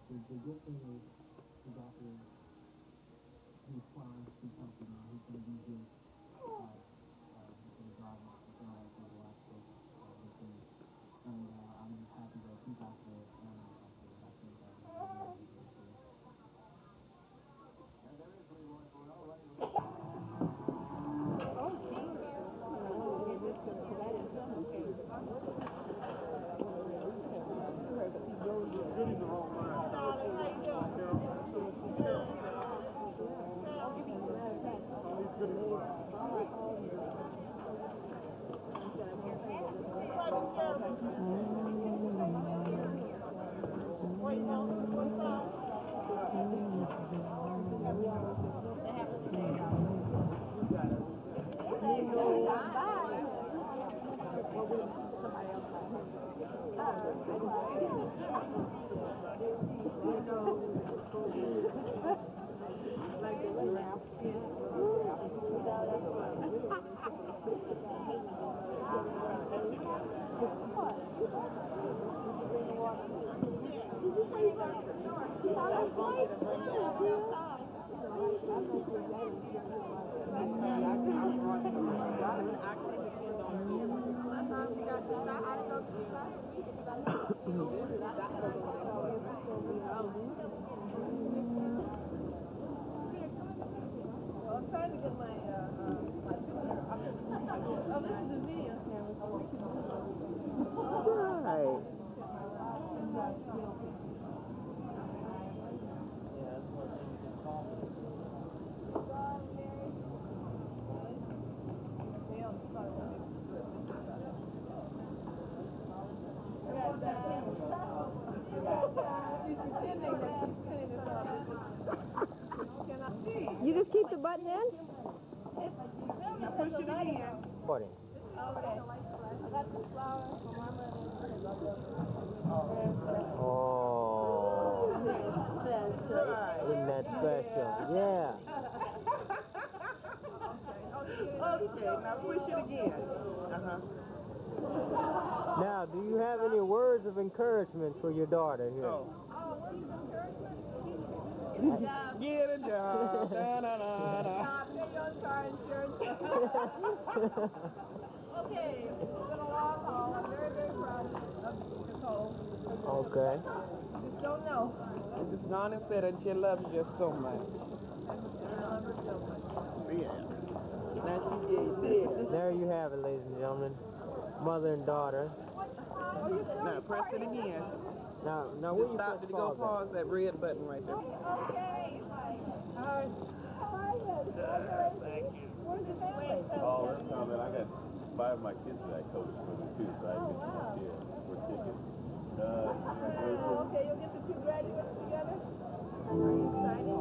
the good thing is he got here, he's fine, he's healthy now, he's going to be good. He's going to drive us, he's going to like the last book, good thing. And I'm happy that he's out there, and I'm out there. I think that he's really good. And there is really one for all right. I'm trying to get my picture. Oh, this is the video camera. Right. She's pretending that she's pinning this on. She cannot see. You just keep the button in? You push it in. Buddy. Okay. I got the flowers for my mother. Oh. Isn't that special? Yeah. Okay, now push it again. Now, do you have any words of encouragement for your daughter here? Oh, get a job. Da, da, da, da. Pay your car insurance. Okay, it's been a long haul. I'm very, very proud of Nicole. Okay. Just don't know. I just gone and said that she loves you so much. I love her so much. Yeah. Now she did. There you have it, ladies and gentlemen. Mother and daughter. Now press it again. Now Just where you stop press to go pause pause that red button right there. Okay. Hi. Thank you. Where's the family? Oh, that's coming. I got 5 of my kids that I coach for me too, so I get for tickets. Okay, you'll get the 2 graduates together? Are you excited?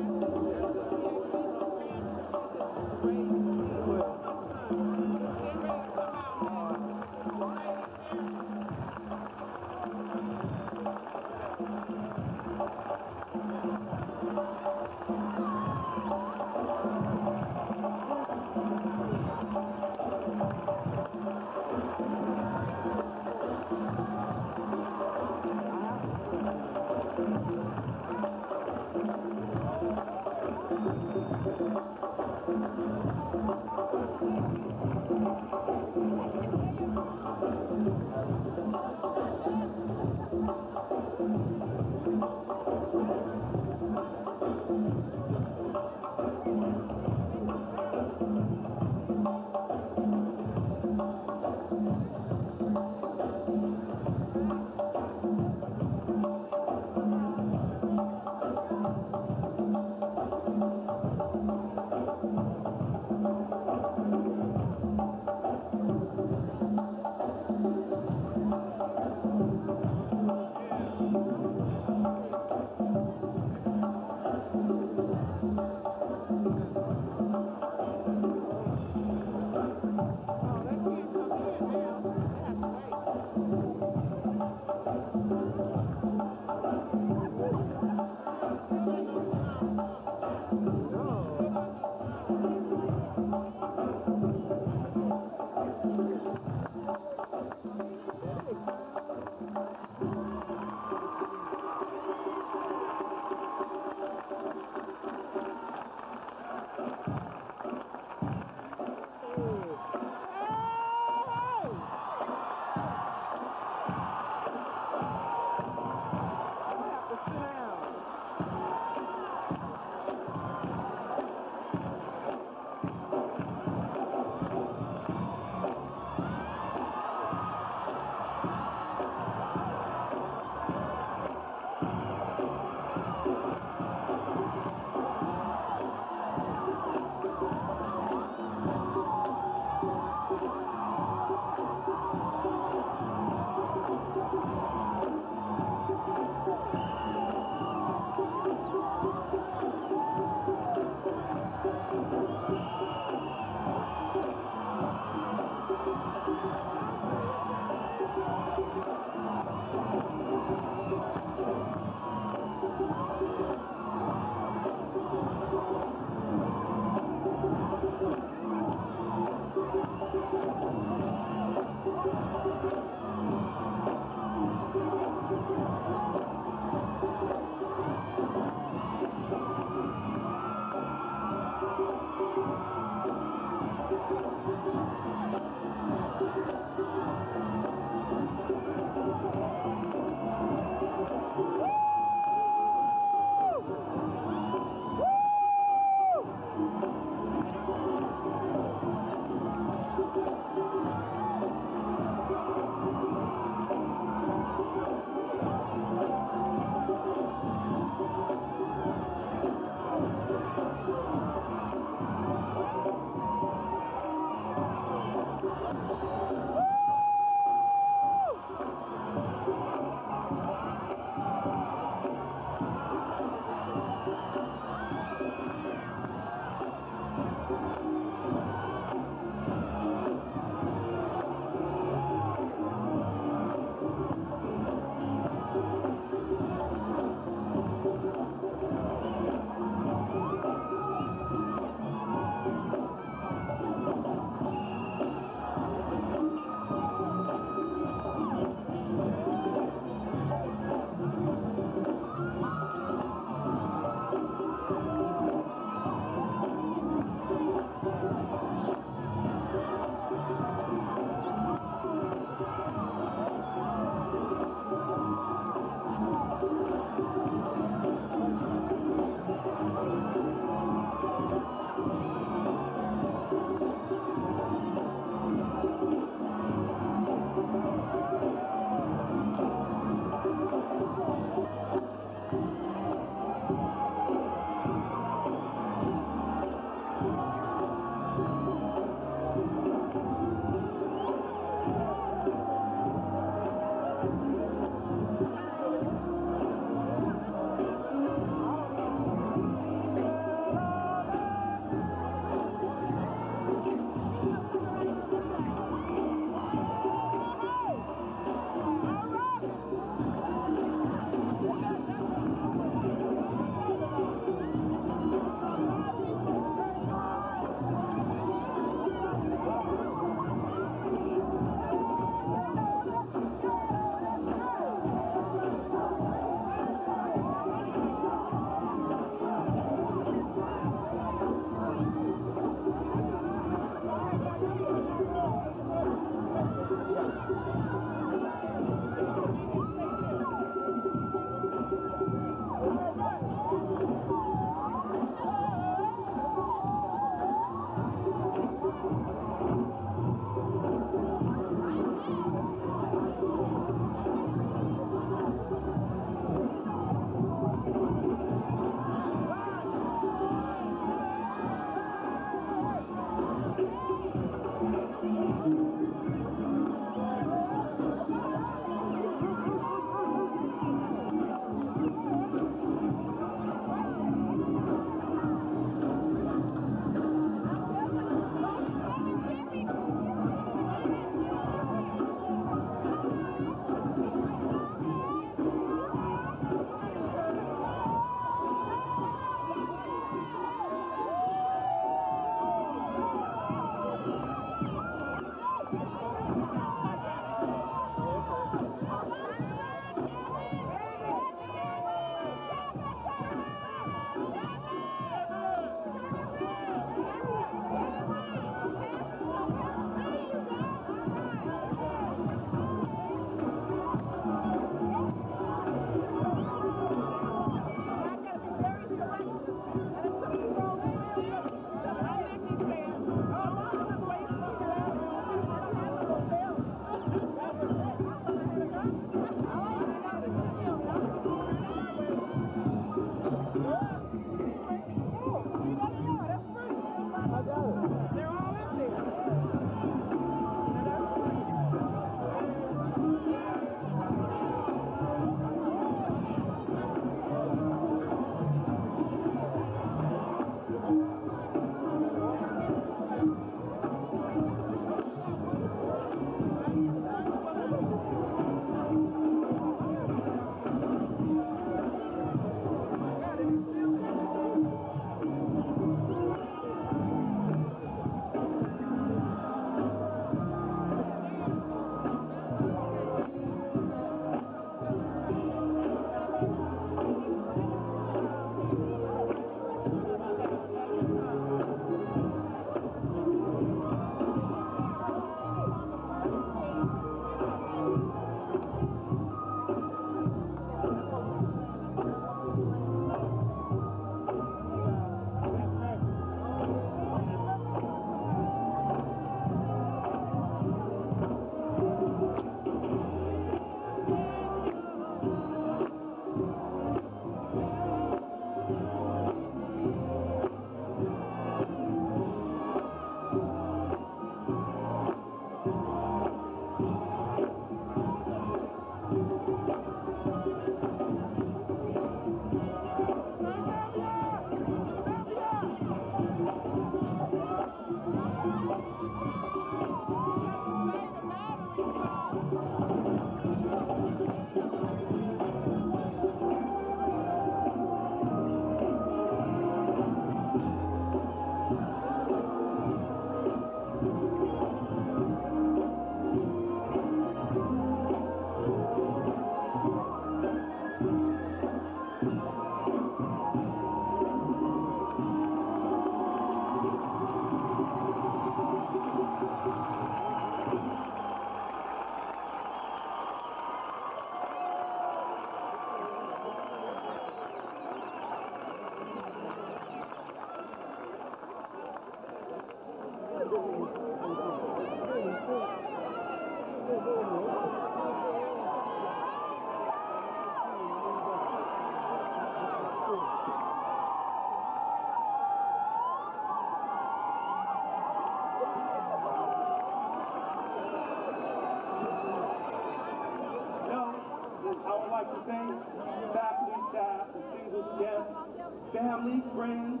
family, friends,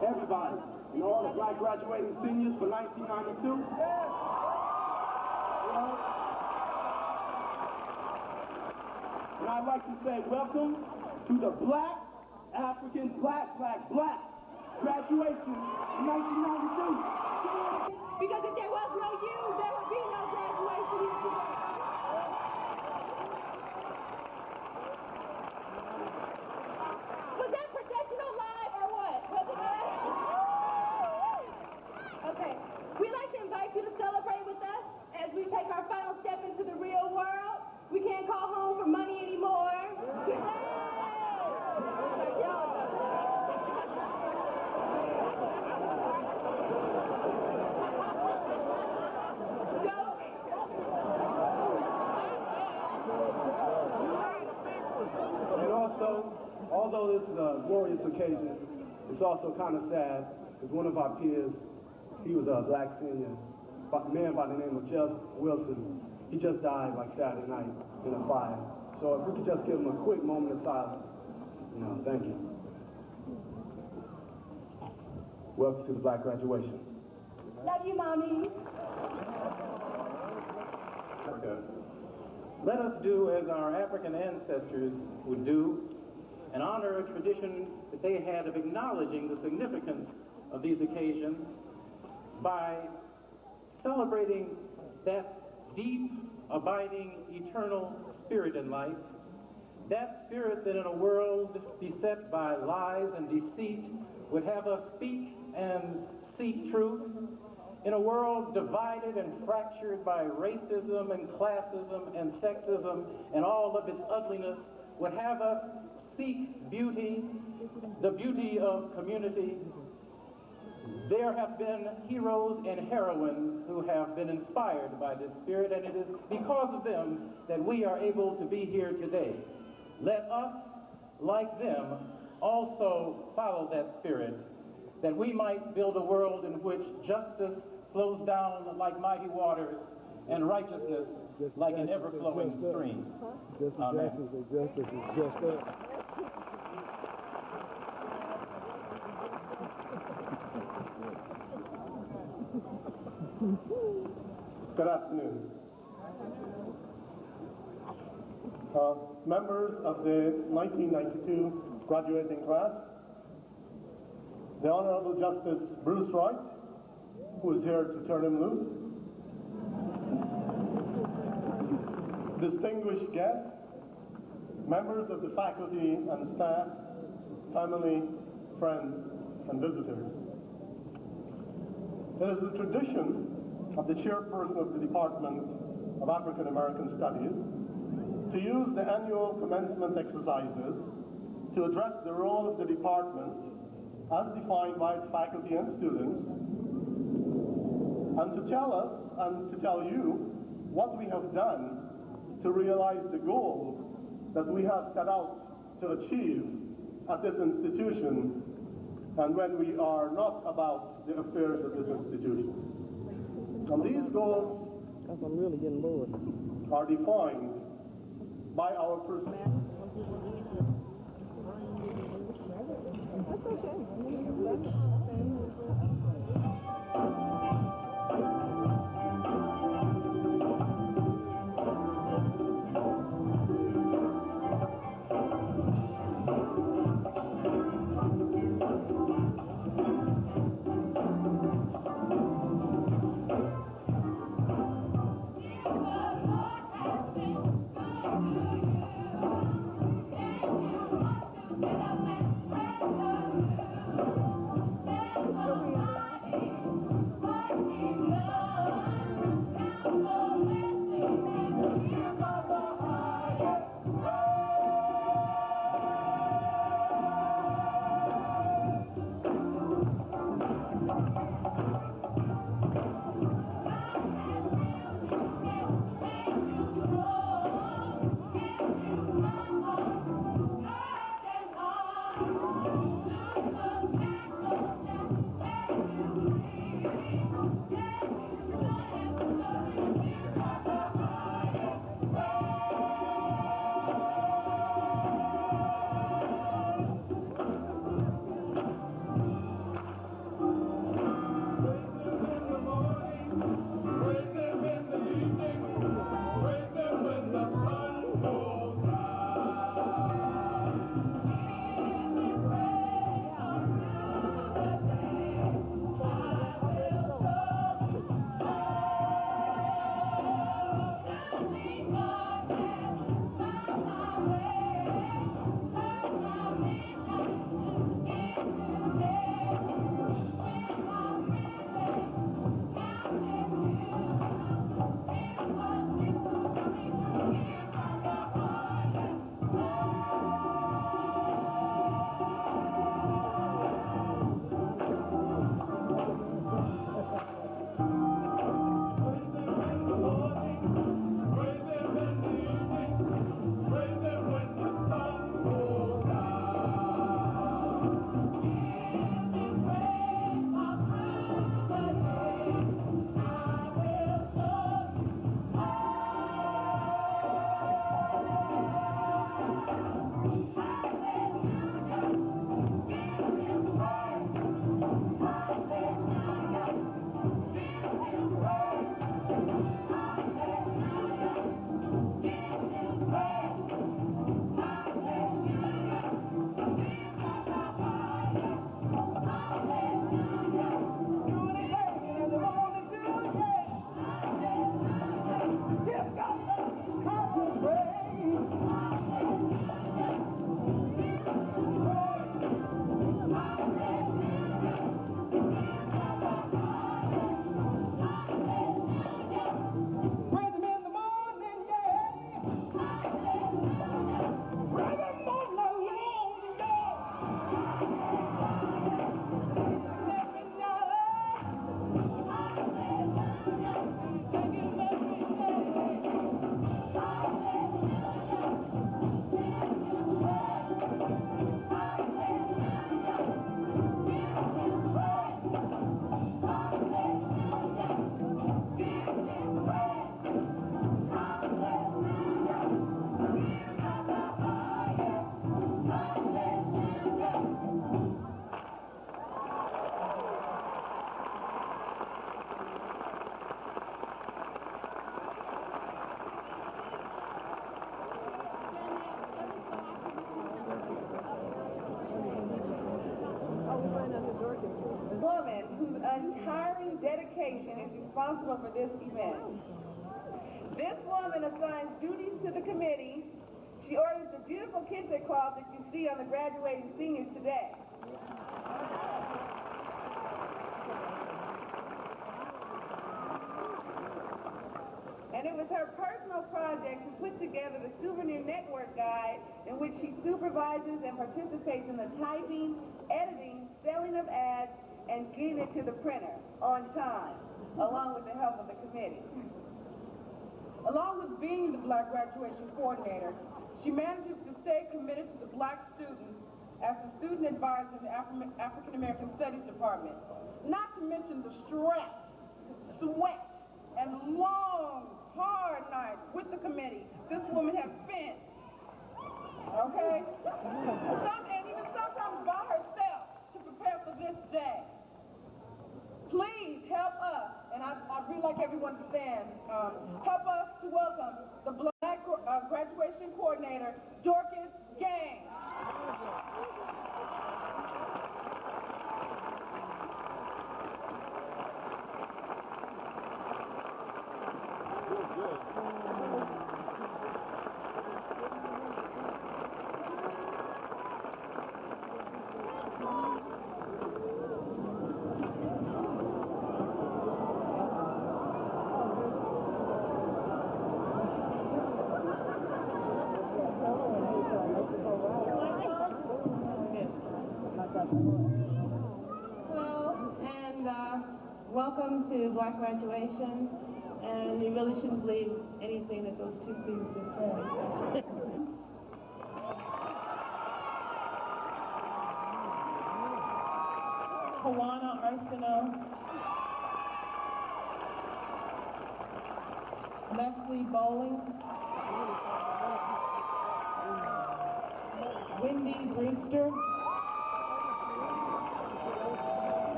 everybody, and all the black graduating seniors for 1992. And I'd like to say welcome to the Black, African, Black graduation in 1992. Because if there was no you, there would be no graduation here today. Was that processional live or what? Was it live? Okay. We'd like to invite you to celebrate with us as we take our final step into the real world. We can't call home for money anymore. And also, although this is a glorious occasion, it's also kind of sad because one of our peers, he was a black senior, a man by the name of Jeff Wilson. He just died like Saturday night in a fire. So if we could just give him a quick moment of silence, thank you. Welcome to the Black graduation. Love you, Mommy. Okay. Let us do as our African ancestors would do and honor a tradition that they had of acknowledging the significance of these occasions by celebrating that deep, abiding, eternal spirit in life, that spirit that in a world beset by lies and deceit would have us speak and seek truth, in a world divided and fractured by racism and classism and sexism and all of its ugliness, would have us seek beauty, the beauty of community. There have been heroes and heroines who have been inspired by this spirit, and it is because of them that we are able to be here today. Let us, like them, also follow that spirit, that we might build a world in which justice flows down like mighty waters and righteousness like an ever-flowing stream. Amen. Justice is just that. Good afternoon. Members of the 1992 graduating class, the Honorable Justice Bruce Wright, who is here to turn him loose, distinguished guests, members of the faculty and staff, family, friends, and visitors. It is the tradition of the chairperson of the Department of African American Studies to use the annual commencement exercises to address the role of the department as defined by its faculty and students, and to tell us and to tell you what we have done to realize the goals that we have set out to achieve at this institution and when we are not about the affairs of this institution. And these goals are defined by our perspective. Woman whose untiring dedication is responsible for this event. This woman assigns duties to the committee. She orders the beautiful kente cloth that you see on the graduating seniors today. And it was her personal project to put together the Souvenir Network Guide, in which she supervises and participates in the typing, editing, selling of ads, and getting it to the printer on time, along with the help of the committee. Along with being the Black Graduation Coordinator, she manages to stay committed to the Black students as the student advisor in the African American Studies Department. Not to mention the stress, sweat, and long, hard nights with the committee this woman has spent. Okay? And even sometimes by herself to prepare for this day. Please help us, and I'd really like everyone to stand, help us to welcome the Black Graduation Coordinator, Dorcas Gang. Hello, and welcome to Black Graduation, and you really shouldn't believe anything that those two students just said. Kawana Arsenault, Leslie Bowling, Wendy Brewster,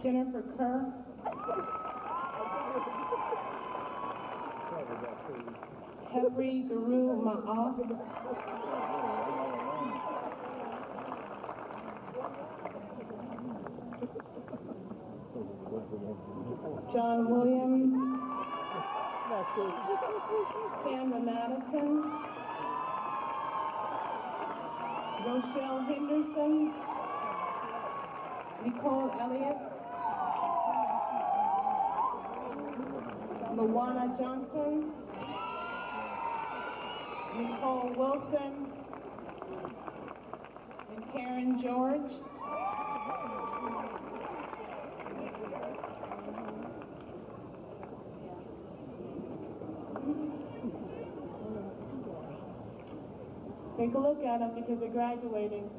Jennifer Kerr, Henry Guru Ma'af, John Williams, Sandra Madison, Rochelle Henderson, Nicole Elliott, Luana Johnson, Nicole Wilson, and Karen George. Take a look at them because they're graduating.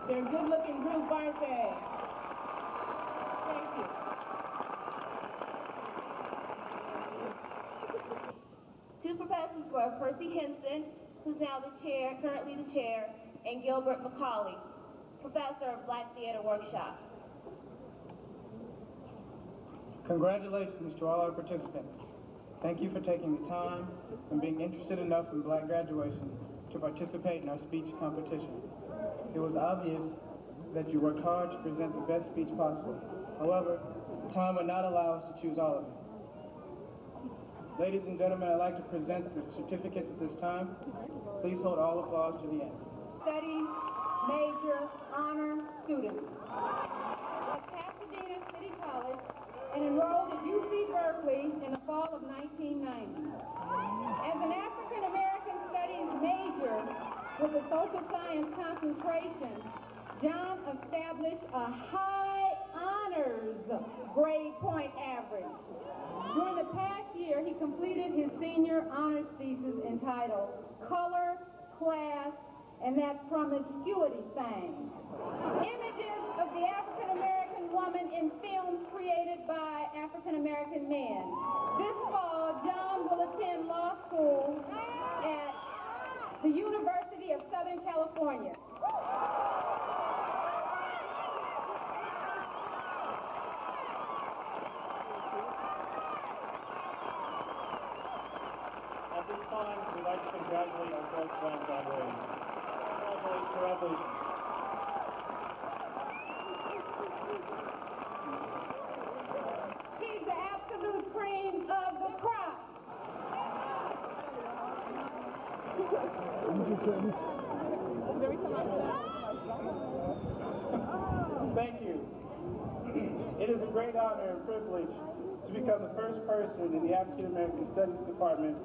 They're a good-looking group, aren't they? Thank you. Two professors were Percy Henson, who's now currently the chair, and Gilbert McCauley, professor of Black Theater Workshop. Congratulations to all our participants. Thank you for taking the time and being interested enough in Black graduation to participate in our speech competition. It was obvious that you worked hard to present the best speech possible. However, time would not allow us to choose all of it. Ladies and gentlemen, I'd like to present the certificates at this time. Please hold all applause to the end. Study major honor student. At Pasadena City College and enrolled at UC Berkeley in the fall of 1990. As an African American Studies major, With a social science concentration, John established a high honors grade point average. During the past year, he completed his senior honors thesis entitled Color, Class, and That Promiscuity Thing. Images of the African-American woman in films created by African-American men. This fall, John will attend law school at the University of Southern California. At this time, we'd like to congratulate our first grand graduates. Congratulations. He's the absolute cream of the crop. Thank you. It is a great honor and privilege to become the first person in the African American Studies Department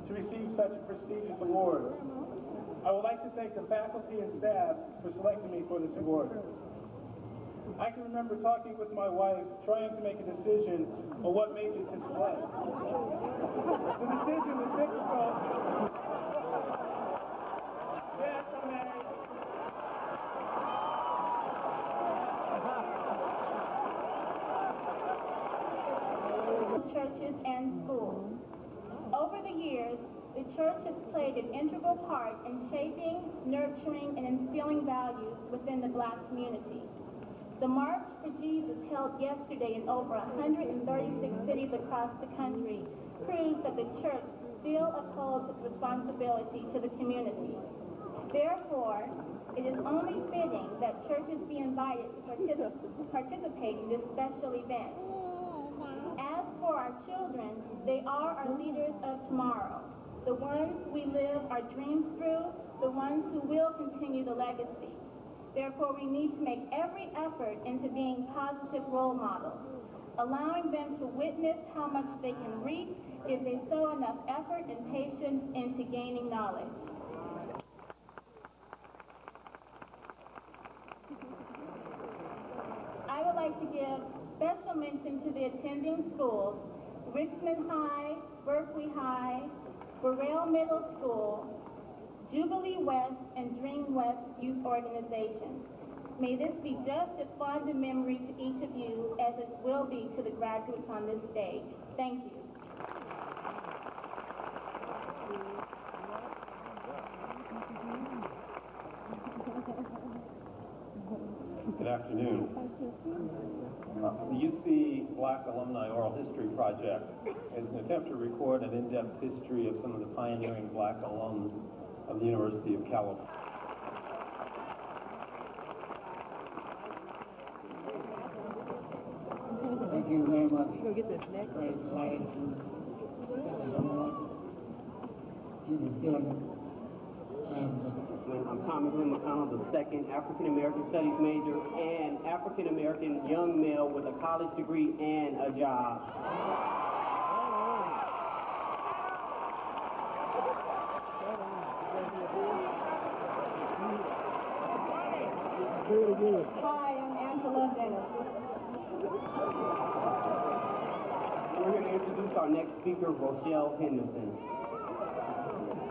to receive such a prestigious award. I would like to thank the faculty and staff for selecting me for this award. I can remember talking with my wife, trying to make a decision on what major to select. The decision was difficult. Yes, I'm married. Churches and schools. Over the years, the church has played an integral part in shaping, nurturing, and instilling values within the Black community. The March for Jesus held yesterday in over 136 cities across the country proves that the church still upholds its responsibility to the community. Therefore, it is only fitting that churches be invited to participate in this special event. As for our children, they are our leaders of tomorrow, the ones we live our dreams through, the ones who will continue the legacy. Therefore, we need to make every effort into being positive role models, allowing them to witness how much they can reap if they sow enough effort and patience into gaining knowledge. I would like to give special mention to the attending schools, Richmond High, Berkeley High, Burrell Middle School, Jubilee West, and Dream West youth organizations. May this be just as fond a memory to each of you as it will be to the graduates on this stage. Thank you. Good afternoon. The UC Black Alumni Oral History Project is an attempt to record an in-depth history of some of the pioneering Black alums of the University of California. Thank you very much. Go get this neck. Very excited to accept this award. It is given I'm Tommy Glenn McConnell, the second African-American Studies major and African-American young male with a college degree and a job. Hi, I'm Angela Dennis. We're going to introduce our next speaker, Rochelle Henderson.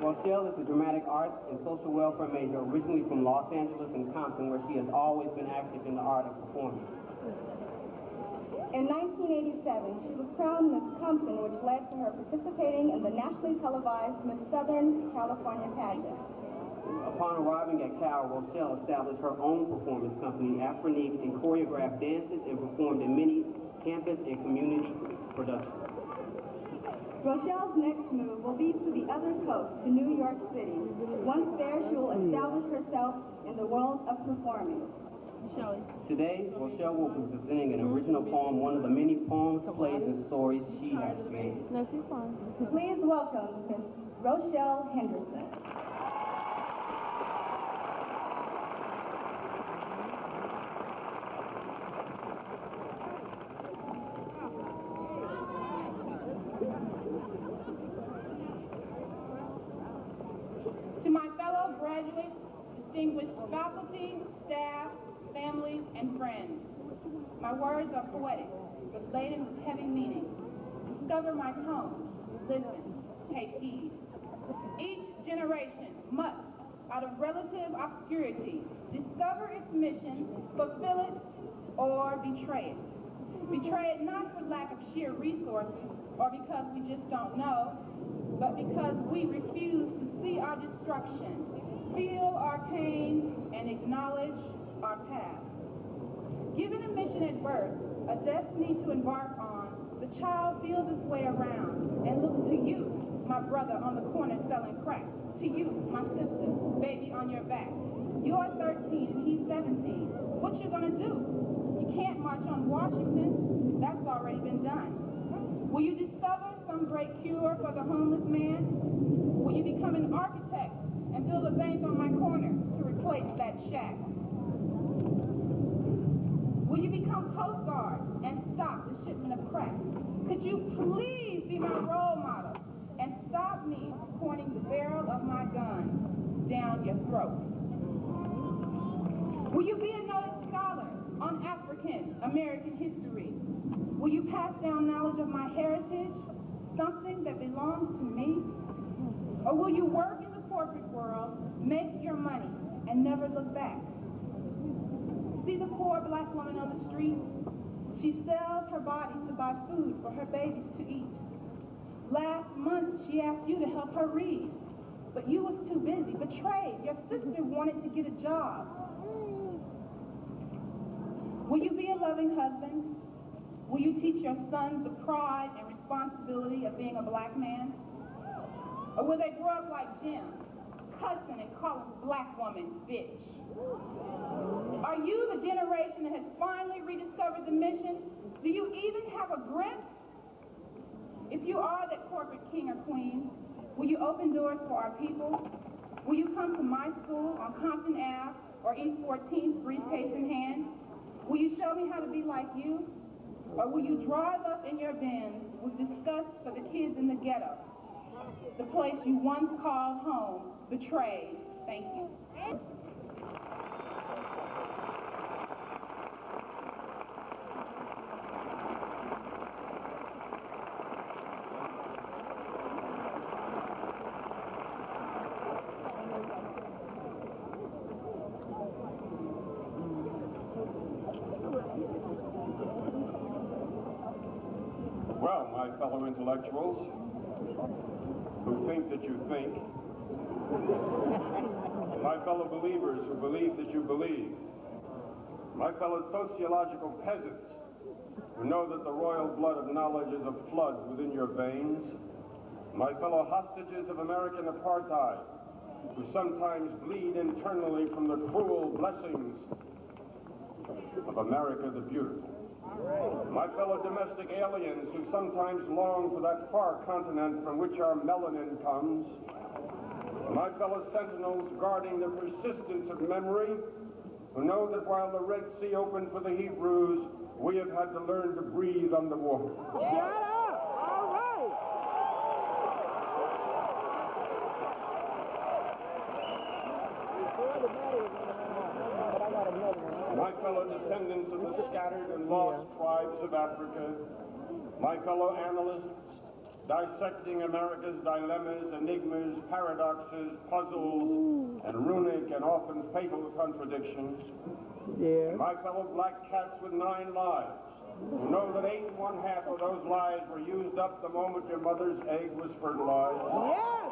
Rochelle is a dramatic arts and social welfare major originally from Los Angeles and Compton, where she has always been active in the art of performing. In 1987, she was crowned Miss Compton, which led to her participating in the nationally televised Miss Southern California pageant. Upon arriving at Cal, Rochelle established her own performance company, Afronique, and choreographed dances and performed in many campus and community productions. Rochelle's next move will be to the other coast, to New York City. Once there, she will establish herself in the world of performing. Today, Rochelle will be presenting an original poem, one of the many poems, plays, and stories she has created. No, she's fine. Please welcome Miss Rochelle Henderson. graduates, distinguished faculty, staff, family, and friends. My words are poetic, but laden with heavy meaning. Discover my tone. Listen. Take heed. Each generation must, out of relative obscurity, discover its mission, fulfill it, or betray it. Betray it not for lack of sheer resources or because we just don't know, but because we refuse to see our destruction, feel our pain, and acknowledge our past. Given a mission at birth, a destiny to embark on, the child feels its way around and looks to you, my brother on the corner selling crack. To you, my sister, baby on your back. You're 13 and he's 17. What you gonna do? You can't march on Washington. That's already been done. Will you discover some great cure for the homeless man? Will you become an architect and build a bank on my corner to replace that shack? Will you become Coast Guard and stop the shipment of crack? Could you please be my role model and stop me pointing the barrel of my gun down your throat? Will you be a noted scholar on African American history? Will you pass down knowledge of my heritage, something that belongs to me? Or will you work in the corporate world, make your money, and never look back? See the poor black woman on the street? She sells her body to buy food for her babies to eat. Last month, she asked you to help her read, but you was too busy, betrayed. Your sister wanted to get a job. Will you be a loving husband? Will you teach your sons the pride and responsibility of being a black man? Or will they grow up like Jim, cussing and calling the black woman bitch? Are you the generation that has finally rediscovered the mission? Do you even have a grip? If you are that corporate king or queen, will you open doors for our people? Will you come to my school on Compton Ave or East 14th, briefcase in hand? Will you show me how to be like you? Or will you drive up in your Benz with disgust for the kids in the ghetto, the place you once called home, betrayed? Thank you. Well, my fellow intellectuals, who think that you think, my fellow believers who believe that you believe, my fellow sociological peasants who know that the royal blood of knowledge is a flood within your veins, my fellow hostages of American apartheid who sometimes bleed internally from the cruel blessings of America the Beautiful. My fellow domestic aliens who sometimes long for that far continent from which our melanin comes. My fellow sentinels guarding the persistence of memory, who know that while the Red Sea opened for the Hebrews, we have had to learn to breathe underwater. Shut up! All right! My fellow descendants of the scattered and lost tribes of Africa, my fellow analysts dissecting America's dilemmas, enigmas, paradoxes, puzzles, and runic and often fatal contradictions, my fellow black cats with 9 lives, who know that 8 1/2 of those lives were used up the moment your mother's egg was fertilized. Yes!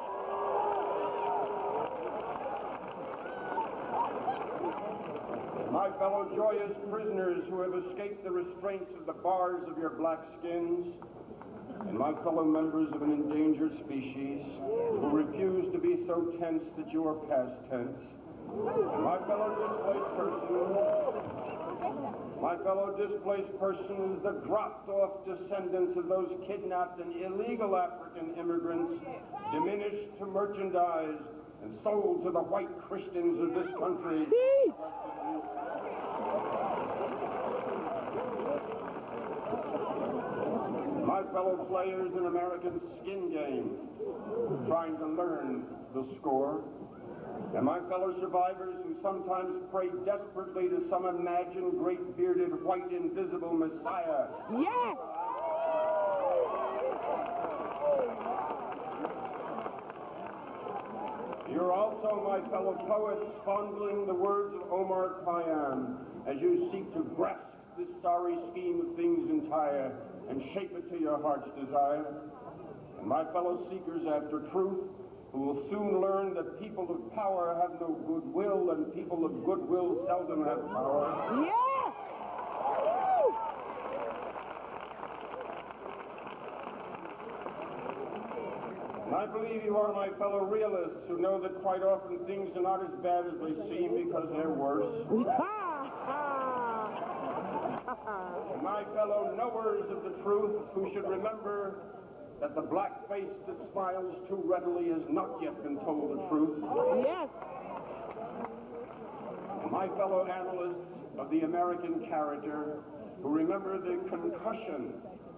My fellow joyous prisoners who have escaped the restraints of the bars of your black skins, and my fellow members of an endangered species who refuse to be so tense that you are past tense, and my fellow displaced persons, the dropped-off descendants of those kidnapped and illegal African immigrants, diminished to merchandise and sold to the white Christians of this country. My fellow players in American skin game, trying to learn the score. And my fellow survivors who sometimes pray desperately to some imagined great bearded white invisible Messiah. Yes! You're also, my fellow poets, fondling the words of Omar Khayyam as you seek to grasp this sorry scheme of things entire and shape it to your heart's desire. And my fellow seekers after truth, who will soon learn that people of power have no goodwill and people of goodwill seldom have power. Yes! And I believe you are my fellow realists who know that quite often things are not as bad as they seem because they're worse. And my fellow knowers of the truth who should remember that the black face that smiles too readily has not yet been told the truth. Yes. And my fellow analysts of the American character who remember the concussion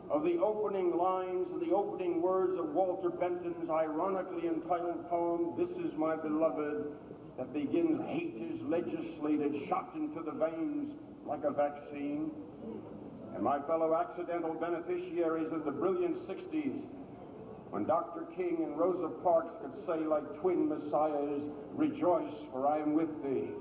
of the opening lines and the opening words of Walter Benton's ironically entitled poem, "This Is My Beloved," that begins, "Hate is legislated, shot into the veins like a vaccine." And my fellow accidental beneficiaries of the brilliant 60s, when Dr. King and Rosa Parks could say like twin messiahs, "Rejoice, for I am with thee."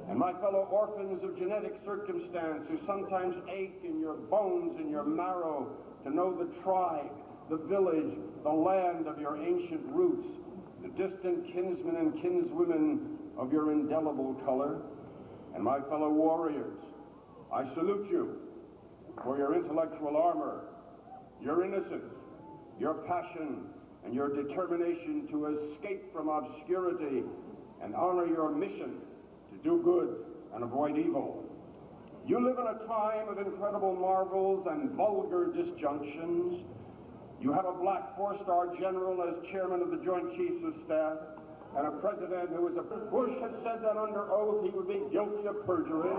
And my fellow orphans of genetic circumstance who sometimes ache in your bones and your marrow to know the tribe, the village, the land of your ancient roots, the distant kinsmen and kinswomen of your indelible color. And my fellow warriors, I salute you for your intellectual armor, your innocence, your passion, and your determination to escape from obscurity and honor your mission to do good and avoid evil. You live in a time of incredible marvels and vulgar disjunctions. You have a black four-star general as chairman of the Joint Chiefs of Staff, and a president who is a... Bush had said that under oath he would be guilty of perjury.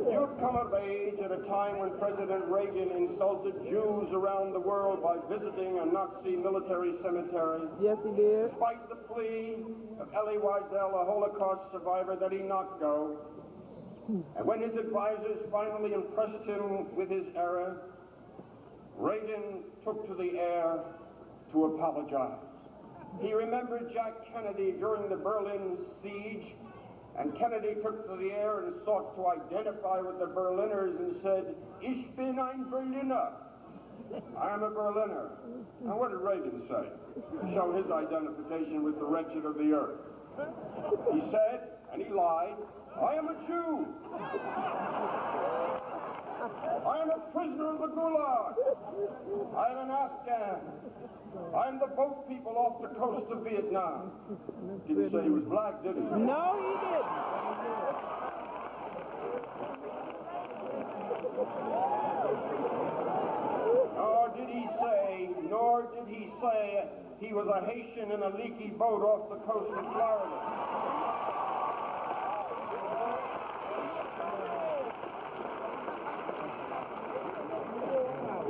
You've come of age at a time when President Reagan insulted Jews around the world by visiting a Nazi military cemetery. Yes, he did. Despite the plea of Elie Wiesel, a Holocaust survivor, that he not go. And when his advisors finally impressed him with his error, Reagan took to the air to apologize. He remembered Jack Kennedy during the Berlin siege, and Kennedy took to the air and sought to identify with the Berliners and said, "Ich bin ein Berliner." I am a Berliner. Now what did Reagan say to show his identification with the wretched of the earth? He said, and he lied, "I am a Jew. I am a prisoner of the Gulag. I am an Afghan. I am the boat people off the coast of Vietnam." Didn't say he was black, did he? No, he didn't. Nor did he say he was a Haitian in a leaky boat off the coast of Florida.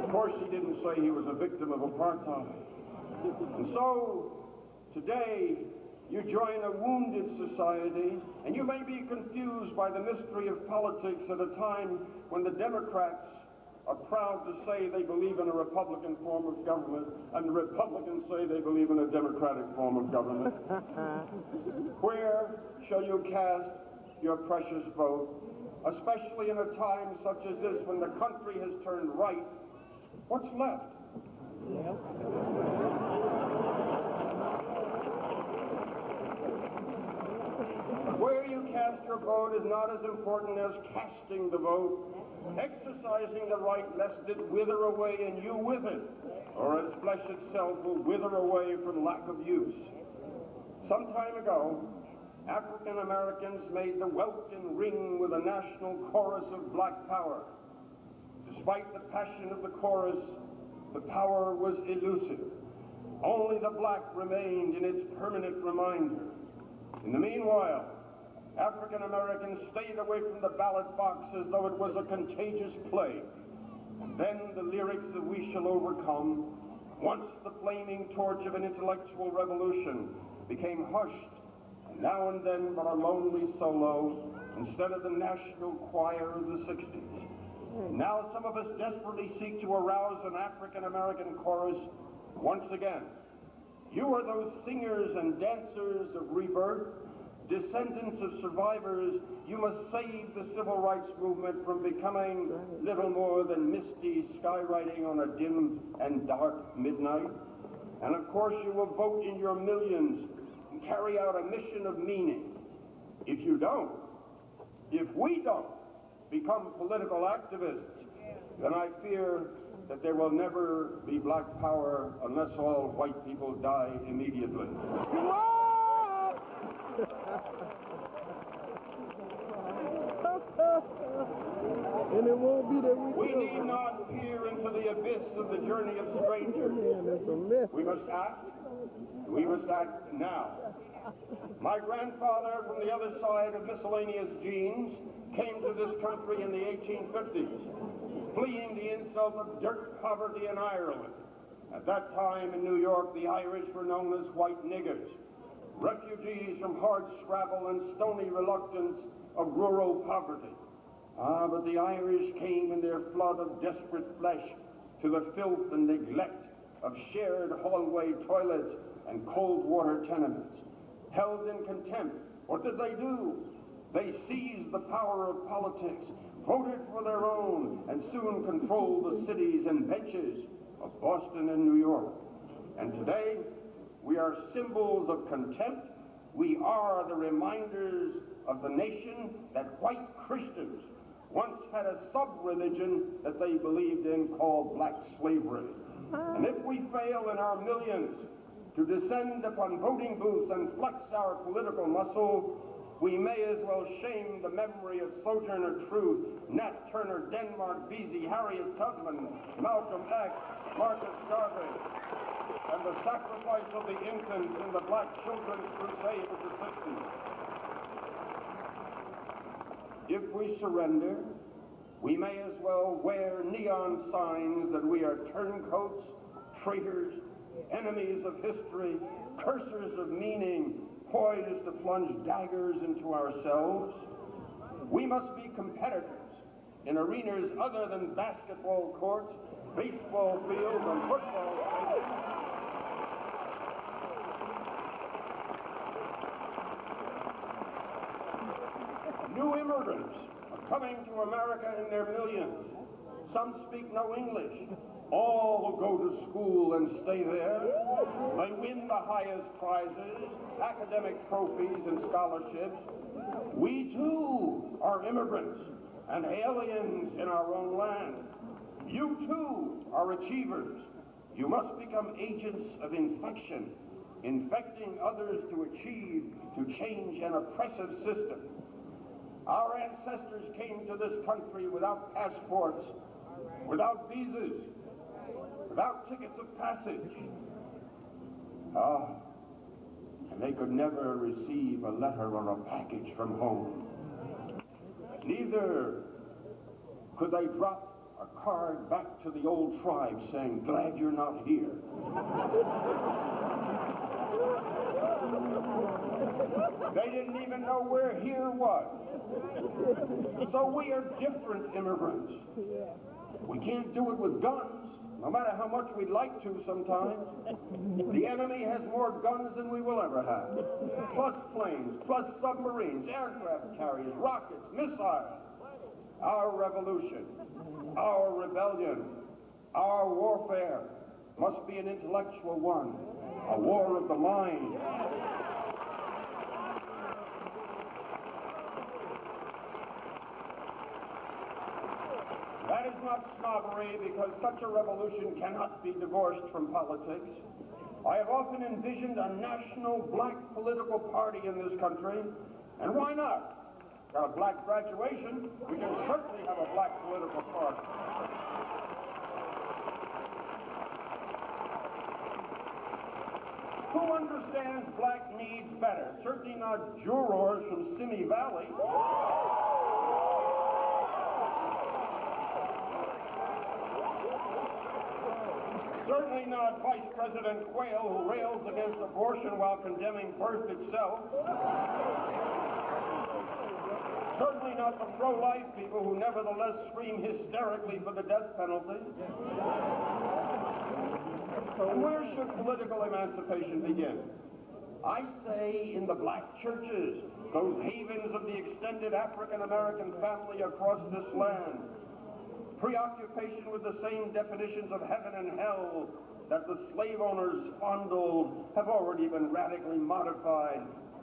Of course, he didn't say he was a victim of apartheid. And so, today, you join a wounded society, and you may be confused by the mystery of politics at a time when the Democrats are proud to say they believe in a Republican form of government, and the Republicans say they believe in a Democratic form of government. Where shall you cast your precious vote, especially in a time such as this when the country has turned right? What's left? Where you cast your vote is not as important as casting the vote, exercising the right lest it wither away and you with it, or as flesh itself will wither away from lack of use. Some time ago, African Americans made the welkin ring with a national chorus of black power. Despite the passion of the chorus, the power was elusive. Only the black remained in its permanent reminder. In the meanwhile, African Americans stayed away from the ballot box as though it was a contagious plague. And then the lyrics of "We Shall Overcome" Once the flaming torch of an intellectual revolution became hushed, and now and then but a lonely solo instead of the national choir of the 60s. Now some of us desperately seek to arouse an African-American chorus once again. You are those singers and dancers of rebirth, descendants of survivors. You must save the civil rights movement from becoming little more than misty skywriting on a dim and dark midnight. And of course you will vote in your millions and carry out a mission of meaning. If you don't, if we don't become political activists, then I fear that there will never be black power unless all white people die immediately. And it won't be that we need not peer into the abyss of the journey of strangers. We must act. We must act now. My grandfather from the other side of miscellaneous genes came to this country in the 1850s, fleeing the insult of dirt poverty in Ireland. At that time in New York, the Irish were known as white niggers, refugees from hard scrabble and stony reluctance of rural poverty. But the Irish came in their flood of desperate flesh to the filth and neglect of shared hallway toilets and cold water tenements. Held in contempt, what did they do? They seized the power of politics, voted for their own, and soon controlled the cities and benches of Boston and New York. And today, we are symbols of contempt. We are the reminders of the nation that white Christians once had a sub-religion that they believed in called black slavery. And if we fail in our millions to descend upon voting booths and flex our political muscle, we may as well shame the memory of Sojourner Truth, Nat Turner, Denmark Vesey, Harriet Tubman, Malcolm X, Marcus Garvey, and the sacrifice of the infants in the Black Children's Crusade of the 60s. If we surrender, we may as well wear neon signs that we are turncoats, traitors, enemies of history, cursors of meaning, poised to plunge daggers into ourselves. We must be competitors in arenas other than basketball courts, baseball fields, and football stadiums. New immigrants are coming to America in their millions. Some speak no English. All will go to school and stay there. They win the highest prizes, academic trophies, and scholarships. We too are immigrants and aliens in our own land. You too are achievers. You must become agents of infection, infecting others to achieve, to change an oppressive system. Our ancestors came to this country without passports, without visas, without tickets of passage. And they could never receive a letter or a package from home. Neither could they drop a card back to the old tribe saying, "Glad you're not here." They didn't even know where here was. So we are different immigrants. We can't do it with guns, no matter how much we'd like to sometimes. The enemy has more guns than we will ever have. Plus planes, plus submarines, aircraft carriers, rockets, missiles. Our revolution, our rebellion, our warfare must be an intellectual one, a war of the mind. That is not snobbery, because such a revolution cannot be divorced from politics. I have often envisioned a national black political party in this country, and why not? Got a black graduation, we can certainly have a black political party. Who understands black needs better? Certainly not jurors from Simi Valley. Certainly not Vice President Quayle, who rails against abortion while condemning birth itself. Certainly not the pro-life people who nevertheless scream hysterically for the death penalty. And where should political emancipation begin? I say in the black churches, those havens of the extended African-American family across this land. Preoccupation with the same definitions of heaven and hell that the slave owners fondled have already been radically modified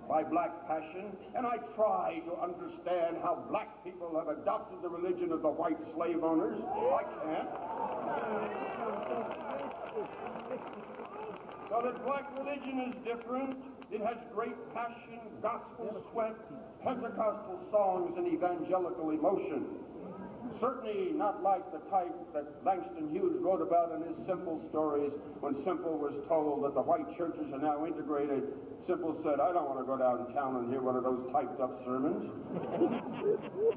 by black passion, and I try to understand how black people have adopted the religion of the white slave owners. I can't. So that black religion is different. It has great passion, gospel sweat, Pentecostal songs, and evangelical emotion. Certainly not like the type that Langston Hughes wrote about in his Simple stories when Simple was told that the white churches are now integrated. Simple said, I don't want to go downtown and hear one of those typed up sermons.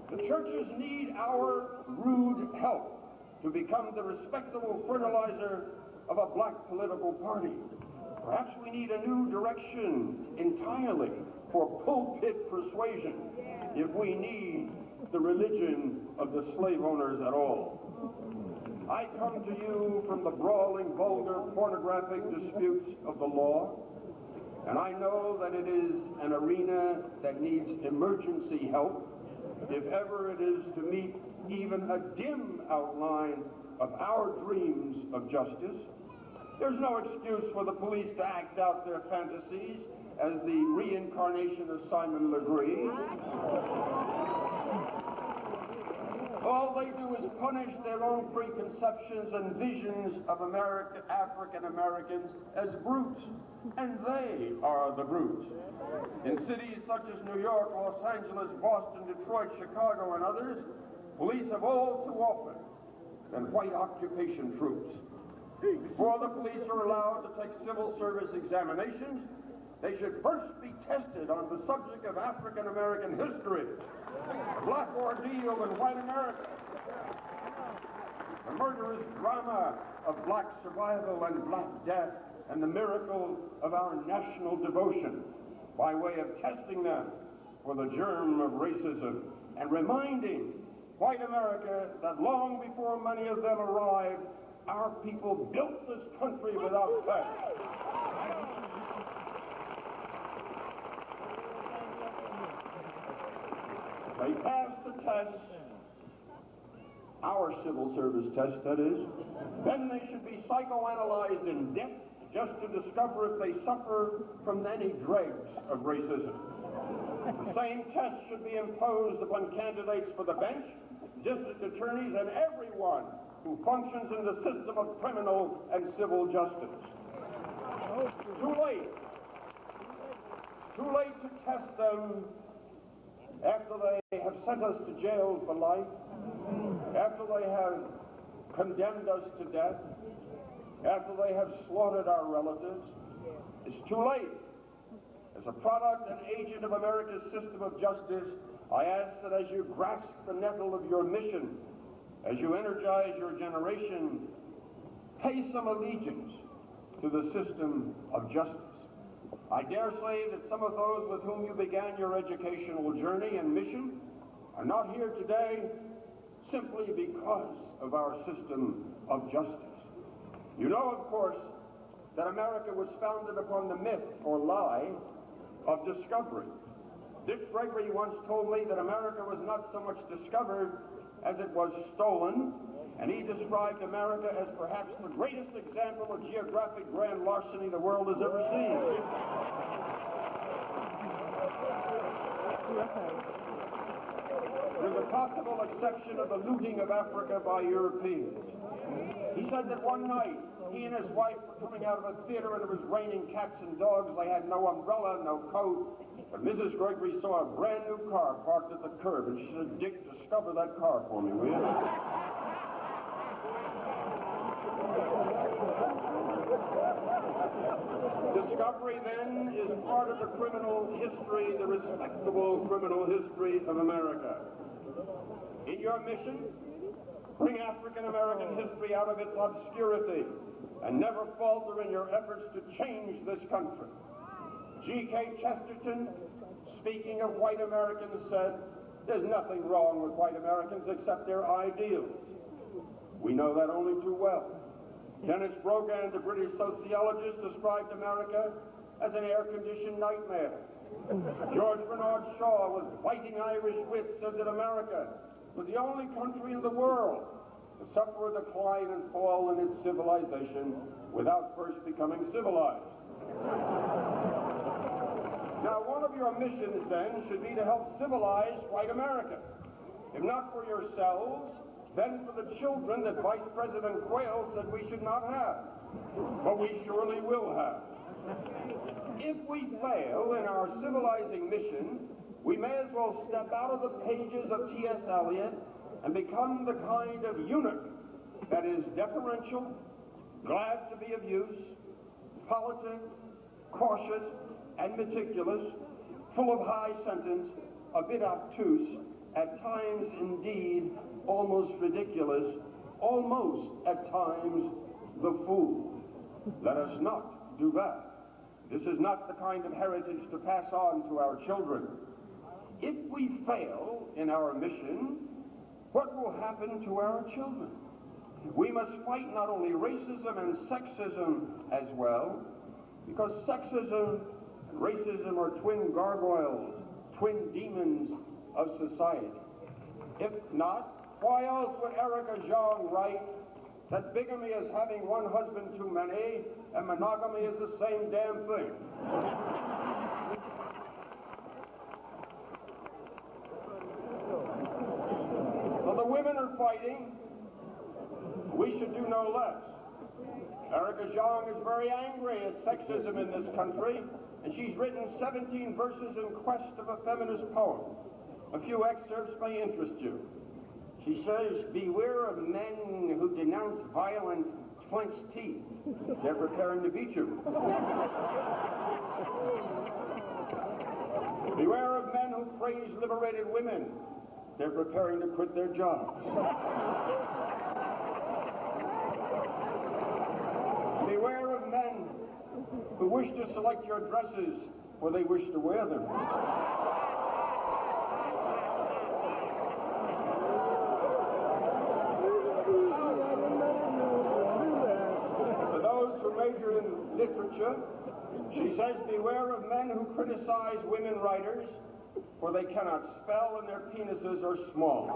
The churches need our rude help to become the respectable fertilizer of a black political party. Perhaps we need a new direction entirely for pulpit persuasion if we need the religion of the slave owners at all. I come to you from the brawling, vulgar, pornographic disputes of the law, and I know that it is an arena that needs emergency help if ever it is to meet even a dim outline of our dreams of justice. There's no excuse for the police to act out their fantasies as the reincarnation of Simon Legree. All they do is punish their own preconceptions and visions of African Americans as brutes, and they are the brutes. In cities such as New York, Los Angeles, Boston, Detroit, Chicago, and others, police have all too often been white occupation troops. Before the police are allowed to take civil service examinations, they should first be tested on the subject of African American history, the black ordeal in white America, the murderous drama of black survival and black death, and the miracle of our national devotion, by way of testing them for the germ of racism and reminding white America that long before many of them arrived, our people built this country without pay. They passed the test, our civil service test, that is. Then they should be psychoanalyzed in depth just to discover if they suffer from any dregs of racism. The same test should be imposed upon candidates for the bench, district attorneys, and everyone who functions in the system of criminal and civil justice. It's too late. It's too late to test them after they have sent us to jail for life, after they have condemned us to death, after they have slaughtered our relatives. It's too late. As a product and agent of America's system of justice, I ask that as you grasp the nettle of your mission, as you energize your generation, pay some allegiance to the system of justice. I dare say that some of those with whom you began your educational journey and mission are not here today simply because of our system of justice. You know, of course, that America was founded upon the myth or lie of discovery. Dick Gregory once told me that America was not so much discovered as it was stolen, and he described America as perhaps the greatest example of geographic grand larceny the world has ever seen. With the possible exception of the looting of Africa by Europeans. He said that one night, he and his wife were coming out of a theater and it was raining cats and dogs. They had no umbrella, no coat. But Mrs. Gregory saw a brand new car parked at the curb, and she said, Dick, discover that car for me, will you? Discovery, then, is part of the criminal history, the respectable criminal history of America. In your mission, Bring African American history out of its obscurity and never falter in your efforts to change this country. G.K. Chesterton, speaking of white Americans, said, "There's nothing wrong with white Americans except their ideals." We know that only too well. Dennis Brogan, the British sociologist, described America as an air-conditioned nightmare. George Bernard Shaw, with biting Irish wit, said that America was the only country in the world to suffer a decline and fall in its civilization without first becoming civilized. Now, one of your missions, then, should be to help civilize white America. If not for yourselves, then for the children that Vice President Quayle said we should not have. But we surely will have. If we fail in our civilizing mission, we may as well step out of the pages of T.S. Eliot and become the kind of eunuch that is deferential, glad to be of use, politic, cautious, and meticulous, full of high sentence, a bit obtuse, at times indeed almost ridiculous, almost at times the fool. Let us not do that. This is not the kind of heritage to pass on to our children. If we fail in our mission, what will happen to our children? We must fight not only racism and sexism as well, because sexism and racism are twin gargoyles, twin demons of society. If not, why else would Erica Jong write that bigamy is having one husband too many and monogamy is the same damn thing? So the women are fighting. We should do no less. Erica Jong is very angry at sexism in this country, and she's written 17 verses in quest of a feminist poem. A few excerpts may interest you. She says, "Beware of men who denounce violence with clenched teeth. They're preparing to beat you." "Beware of men who praise liberated women. They're preparing to quit their jobs." "Beware of men who wish to select your dresses, for they wish to wear them." For those who major in literature, she says, "Beware of men who criticize women writers, for they cannot spell and their penises are small."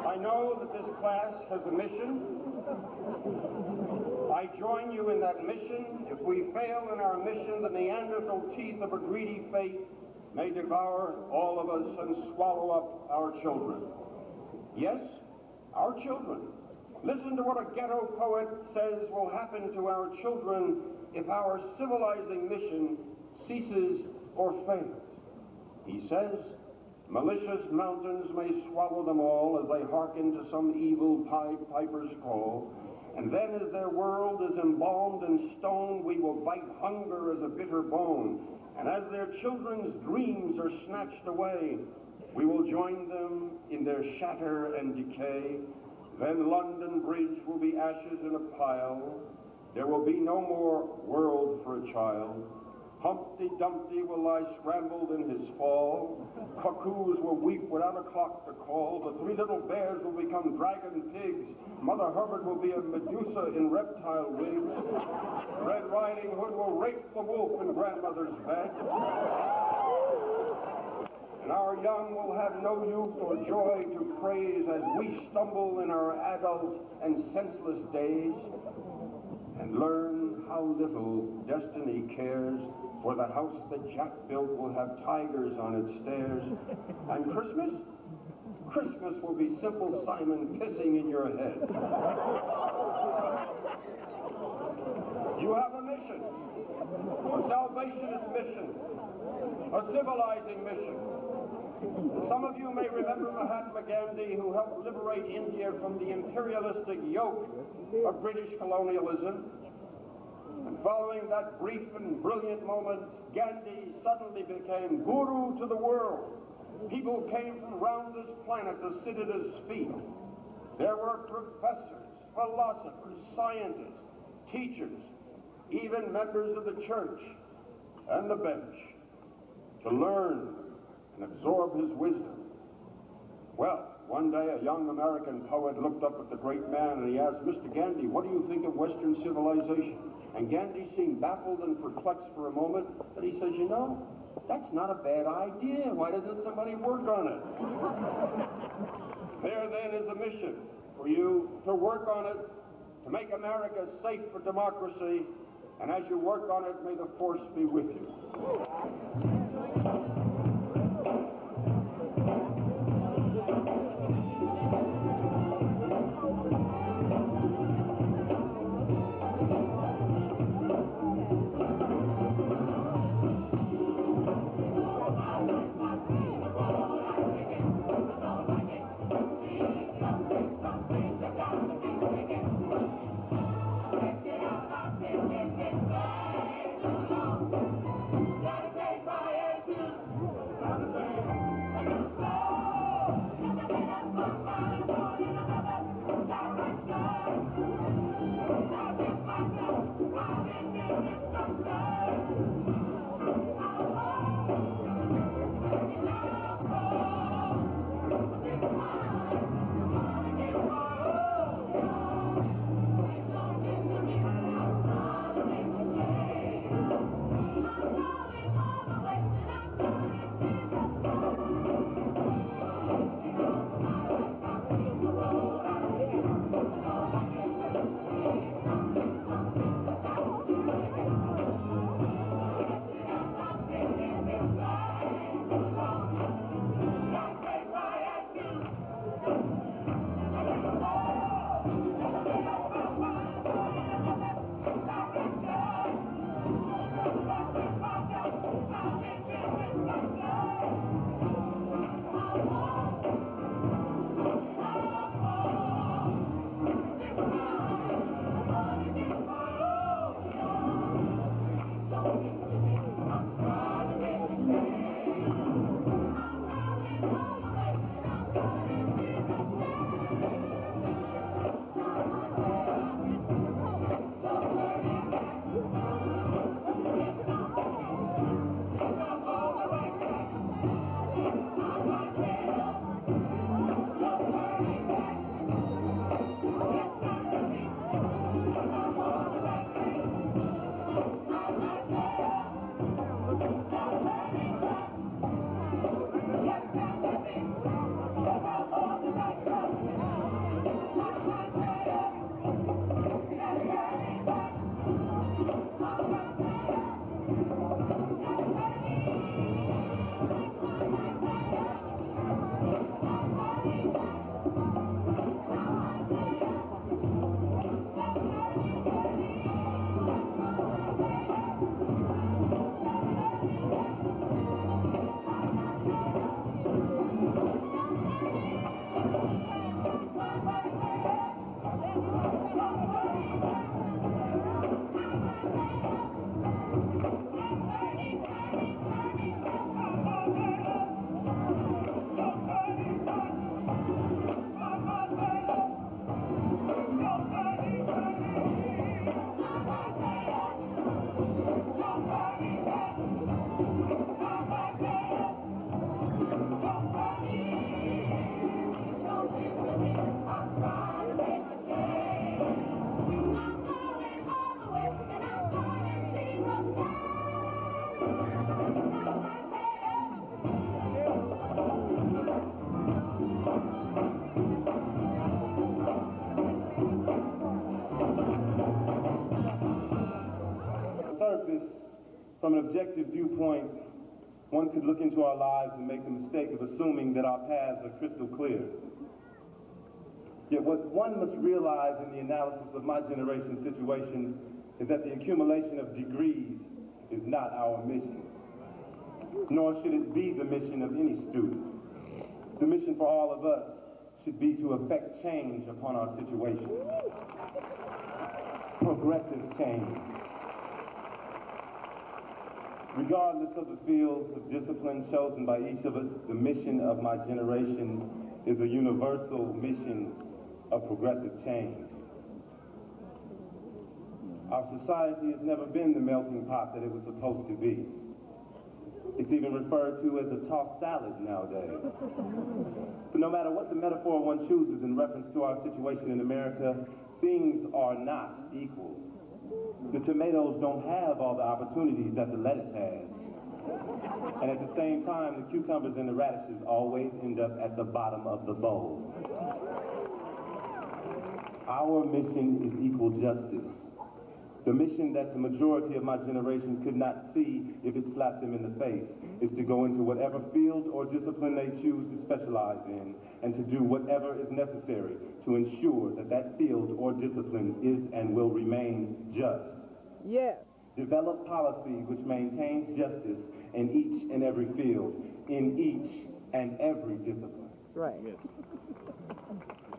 I know that this class has a mission. I join you in that mission. If we fail in our mission, the Neanderthal teeth of a greedy fate may devour all of us and swallow up our children. Yes, our children. Listen to what a ghetto poet says will happen to our children if our civilizing mission ceases or fails. He says, "Malicious mountains may swallow them all as they hearken to some evil Pied Piper's call. And then as their world is embalmed in stone, we will bite hunger as a bitter bone. And as their children's dreams are snatched away, we will join them in their shatter and decay. Then London Bridge will be ashes in a pile. There will be no more world for a child. Humpty Dumpty will lie scrambled in his fall. Cuckoos will weep without a clock to call. The three little bears will become dragon pigs. Mother Hubbard will be a Medusa in reptile wigs. Red Riding Hood will rape the wolf in grandmother's bed. And our young will have no youth or joy to praise as we stumble in our adult and senseless days and learn how little destiny cares, for the house that Jack built will have tigers on its stairs. And Christmas? Christmas will be Simple Simon pissing in your head. You have a mission, a salvationist mission, a civilizing mission. Some of you may remember Mahatma Gandhi, who helped liberate India from the imperialistic yoke of British colonialism. And following that brief and brilliant moment, Gandhi suddenly became guru to the world. People came from around this planet to sit at his feet. There were professors, philosophers, scientists, teachers, even members of the church and the bench to learn and absorb his wisdom. Well, one day a young American poet looked up at the great man and he asked, "Mr. Gandhi, what do you think of Western civilization?" And Gandhi seemed baffled and perplexed for a moment, but he says, "You know, that's not a bad idea. Why doesn't somebody work on it?" There then is a mission for you to work on it, to make America safe for democracy, and as you work on it, may the force be with you. Gotta take my From an objective viewpoint, one could look into our lives and make the mistake of assuming that our paths are crystal clear. Yet what one must realize in the analysis of my generation's situation is that the accumulation of degrees is not our mission, nor should it be the mission of any student. The mission for all of us should be to effect change upon our situation. Progressive change. Regardless of the fields of discipline chosen by each of us, the mission of my generation is a universal mission of progressive change. Our society has never been the melting pot that it was supposed to be. It's even referred to as a tossed salad nowadays. But no matter what the metaphor one chooses in reference to our situation in America, things are not equal. The tomatoes don't have all the opportunities that the lettuce has. And at the same time, the cucumbers and the radishes always end up at the bottom of the bowl. Our mission is equal justice. The mission that the majority of my generation could not see if it slapped them in the face is to go into whatever field or discipline they choose to specialize in and to do whatever is necessary to ensure that that field or discipline is and will remain just. Yes. Develop policy which maintains justice in each and every field, in each and every discipline. Right.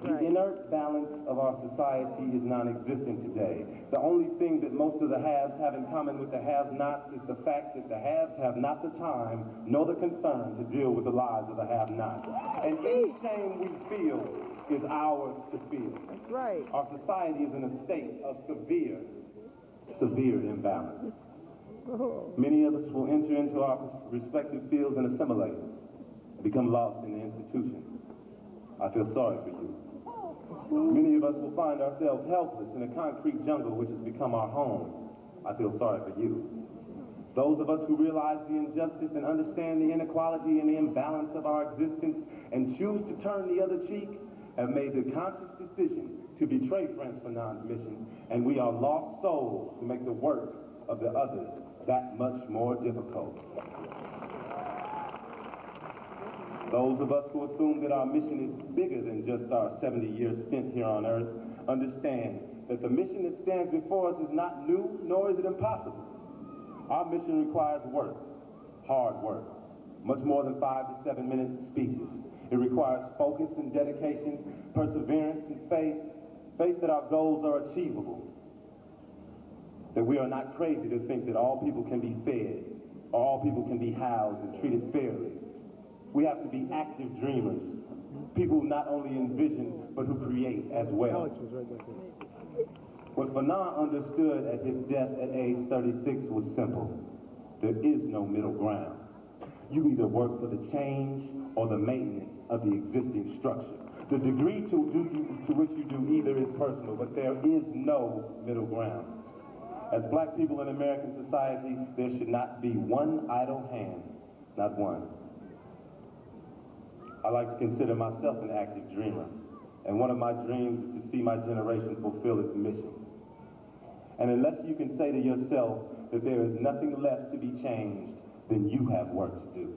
The inert balance of our society is non-existent today. The only thing that most of the haves have in common with the have-nots is the fact that the haves have not the time nor the concern to deal with the lives of the have-nots. And any shame we feel is ours to feel. That's right. Our society is in a state of severe imbalance. Many of us will enter into our respective fields and assimilate, become lost in the institution. I feel sorry for you. Many of us will find ourselves helpless in a concrete jungle which has become our home. I feel sorry for you. Those of us who realize the injustice and understand the inequality and the imbalance of our existence and choose to turn the other cheek have made the conscious decision to betray Frantz Fanon's mission, and we are lost souls who make the work of the others that much more difficult. Those of us who assume that our mission is bigger than just our 70-year stint here on Earth understand that the mission that stands before us is not new, nor is it impossible. Our mission requires work, hard work, much more than 5 to 7 minute speeches. It requires focus and dedication, perseverance and faith that our goals are achievable, that we are not crazy to think that all people can be fed, or all people can be housed and treated fairly. We have to be active dreamers, people who not only envision, but who create as well. What Fanon understood at his death at age 36 was simple. There is no middle ground. You either work for the change or the maintenance of the existing structure. The degree to which you do either is personal, but there is no middle ground. As black people in American society, there should not be one idle hand, not one. I like to consider myself an active dreamer, and one of my dreams is to see my generation fulfill its mission. And unless you can say to yourself that there is nothing left to be changed, then you have work to do.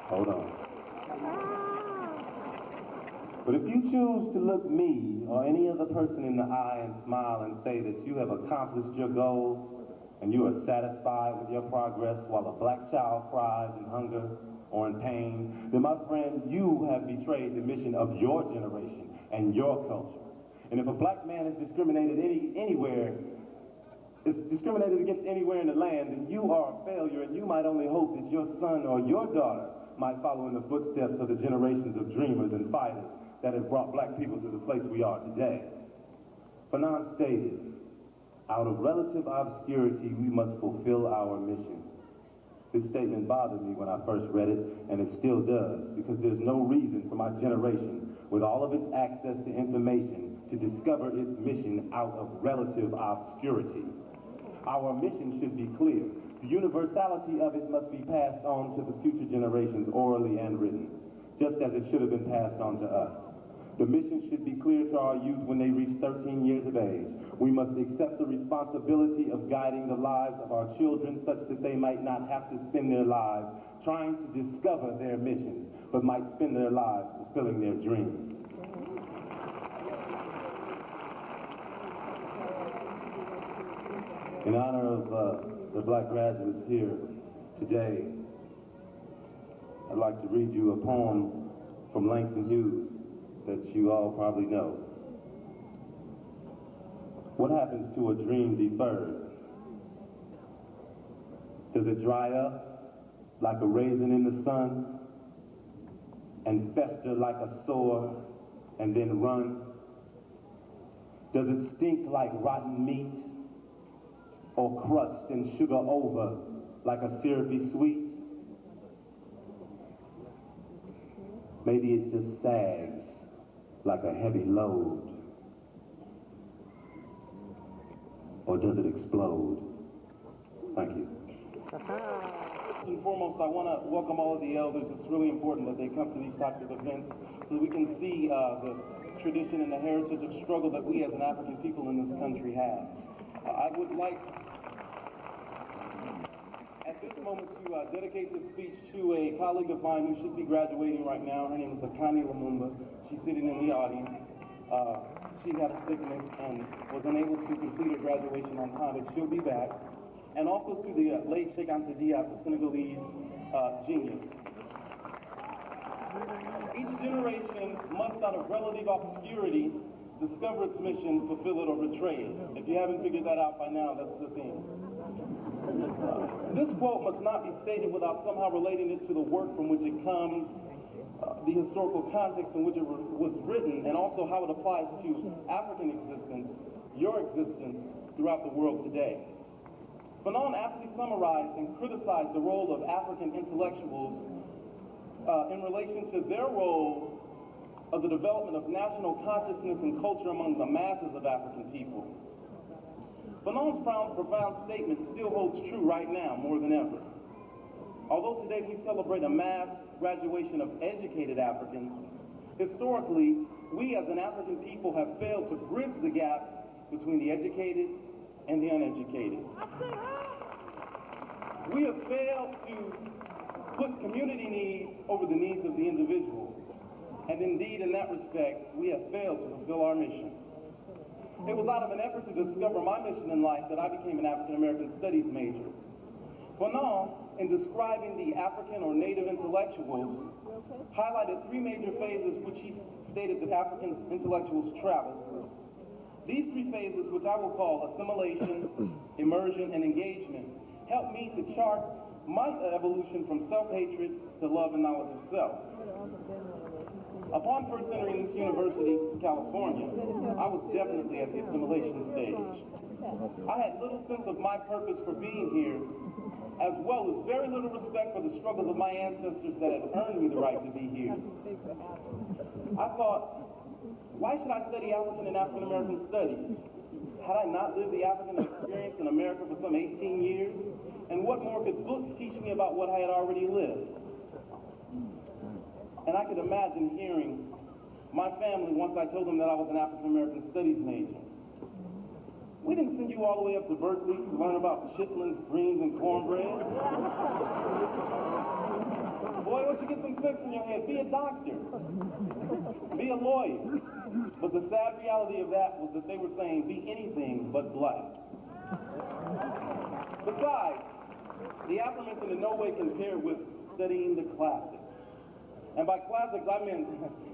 Hold on. But if you choose to look me or any other person in the eye and smile and say that you have accomplished your goals, and you are satisfied with your progress while a black child cries in hunger or in pain, then my friend, you have betrayed the mission of your generation and your culture. And if a black man is discriminated against anywhere in the land, then you are a failure, and you might only hope that your son or your daughter might follow in the footsteps of the generations of dreamers and fighters that have brought black people to the place we are today. Fanon stated, out of relative obscurity, we must fulfill our mission. This statement bothered me when I first read it, and it still does, because there's no reason for my generation, with all of its access to information, to discover its mission out of relative obscurity. Our mission should be clear. The universality of it must be passed on to the future generations orally and written, just as it should have been passed on to us. The mission should be clear to our youth when they reach 13 years of age. We must accept the responsibility of guiding the lives of our children such that they might not have to spend their lives trying to discover their missions, but might spend their lives fulfilling their dreams. In honor of the Black graduates here today, I'd like to read you a poem from Langston Hughes that you all probably know. What happens to a dream deferred? Does it dry up like a raisin in the sun and fester like a sore and then run? Does it stink like rotten meat or crust and sugar over like a syrupy sweet? Maybe it just sags like a heavy load. Or does it explode? Thank you. First and foremost, I want to welcome all of the elders. It's really important that they come to these types of events so that we can see the tradition and the heritage of struggle that we as an African people in this country have. I would like, at this moment, to dedicate this speech to a colleague of mine who should be graduating right now. Her name is Akani Lumumba. She's sitting in the audience. She had a sickness and was unable to complete her graduation on time, but she'll be back. And also to the late Cheikh Anta Diop, the Senegalese genius. Each generation must, out of relative obscurity, discover its mission, fulfill it, or betray it. If you haven't figured that out by now, that's the theme. This quote must not be stated without somehow relating it to the work from which it comes, the historical context in which it was written, and also how it applies to African existence, your existence, throughout the world today. Fanon aptly summarized and criticized the role of African intellectuals in relation to their role of the development of national consciousness and culture among the masses of African people. Fanon's profound statement still holds true right now more than ever. Although today we celebrate a mass graduation of educated Africans, historically, we as an African people have failed to bridge the gap between the educated and the uneducated. We have failed to put community needs over the needs of the individual. And indeed, in that respect, we have failed to fulfill our mission. It was out of an effort to discover my mission in life that I became an African American Studies major. Fanon, in describing the African or Native intellectuals, highlighted three major phases which he stated that African intellectuals traveled through. These three phases, which I will call assimilation, immersion, and engagement, helped me to chart my evolution from self-hatred to love and knowledge of self. Upon first entering this university in California, I was definitely at the assimilation stage. I had little sense of my purpose for being here, as well as very little respect for the struggles of my ancestors that had earned me the right to be here. I thought, why should I study African and African American studies? Had I not lived the African experience in America for some 18 years? And what more could books teach me about what I had already lived? And I could imagine hearing my family once I told them that I was an African American Studies major. We didn't send you all the way up to Berkeley to learn about chitlins, greens, and cornbread. Boy, don't you get some sense in your head? Be a doctor. Be a lawyer. But the sad reality of that was that they were saying, be anything but black. Besides, the aforementioned in no way compared with studying the classics. And by classics, I meant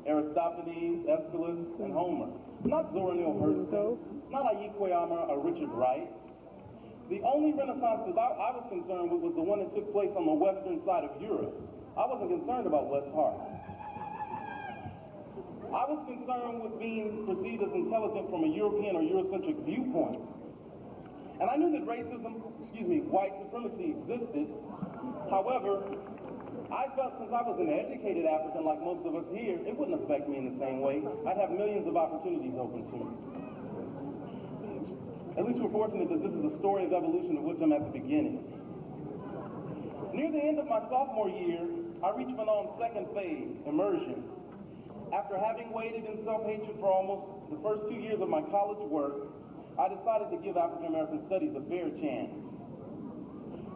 Aristophanes, Aeschylus, and Homer. Not Zora Neale Hurston, not Ayikwe or Richard Wright. The only Renaissances I was concerned with was the one that took place on the western side of Europe. I wasn't concerned about West Hart. I was concerned with being perceived as intelligent from a European or Eurocentric viewpoint. And I knew that racism, white supremacy existed. However, I felt since I was an educated African like most of us here, it wouldn't affect me in the same way. I'd have millions of opportunities open to me. At least we're fortunate that this is a story of evolution of which I'm at the beginning. Near the end of my sophomore year, I reached Fanon's second phase, immersion. after having waited in self-hatred for almost the first 2 years of my college work, I decided to give African American Studies a fair chance.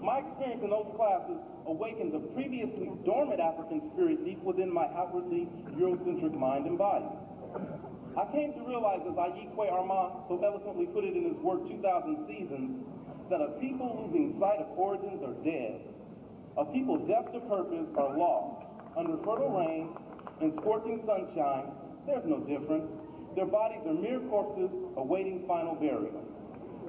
My experience in those classes awakened the previously dormant African spirit deep within my outwardly Eurocentric mind and body. I came to realize, as Ayikwe Armand so eloquently put it in his work 2000 Seasons, that a people losing sight of origins are dead. A people deaf to purpose are lost. Under fertile rain, in scorching sunshine, there's no difference. Their bodies are mere corpses awaiting final burial.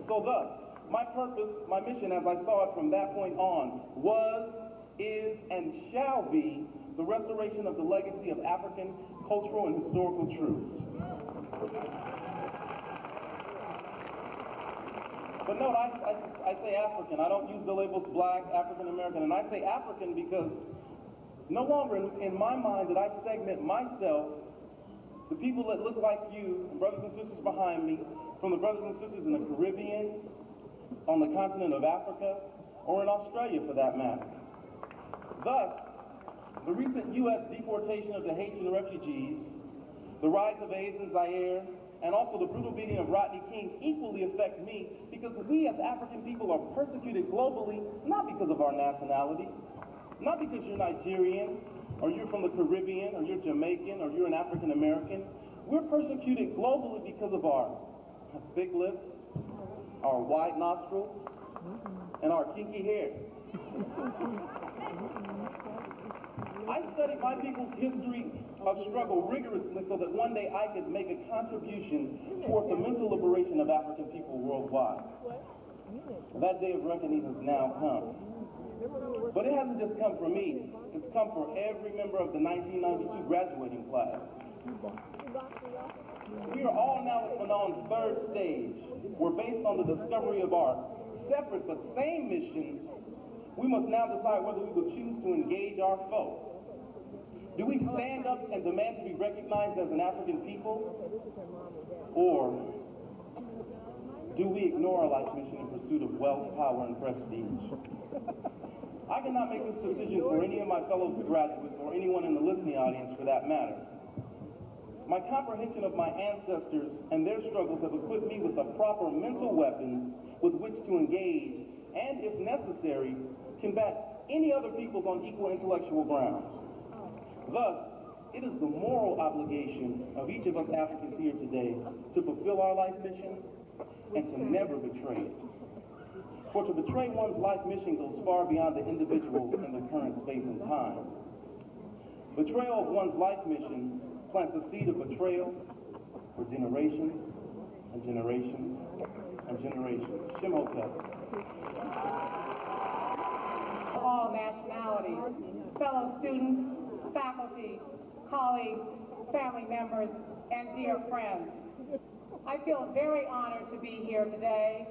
So thus, my purpose, my mission as I saw it from that point on, was, is, and shall be the restoration of the legacy of African cultural and historical truths. But note, I say African. I don't use the labels Black, African American, and I say African because no longer in my mind did I segment myself, the people that look like you, and brothers and sisters behind me, from the brothers and sisters in the Caribbean, on the continent of Africa, or in Australia for that matter. Thus, the recent U.S. deportation of the Haitian refugees, the rise of AIDS in Zaire, and also the brutal beating of Rodney King equally affect me because we as African people are persecuted globally, not because of our nationalities, not because you're Nigerian, or you're from the Caribbean, or you're Jamaican, or you're an African American. We're persecuted globally because of our thick lips, our wide nostrils, and our kinky hair. I studied my people's history of struggle rigorously so that one day I could make a contribution toward the mental liberation of African people worldwide. That day of reckoning has now come. But it hasn't just come for me, it's come for every member of the 1992 graduating class. We are all now at Fanon's third stage, where based on the discovery of our separate but same missions, we must now decide whether we will choose to engage our foe. Do we stand up and demand to be recognized as an African people? Or do we ignore our life mission in pursuit of wealth, power, and prestige? I cannot make this decision for any of my fellow graduates or anyone in the listening audience for that matter. My comprehension of my ancestors and their struggles have equipped me with the proper mental weapons with which to engage and, if necessary, combat any other peoples on equal intellectual grounds. Thus, it is the moral obligation of each of us Africans here today to fulfill our life mission and to never betray it. For to betray one's life mission goes far beyond the individual in the current space and time. Betrayal of one's life mission plants a seed of betrayal for generations and generations and generations. Shimotep. All nationalities, fellow students, faculty, colleagues, family members, and dear friends. I feel very honored to be here today,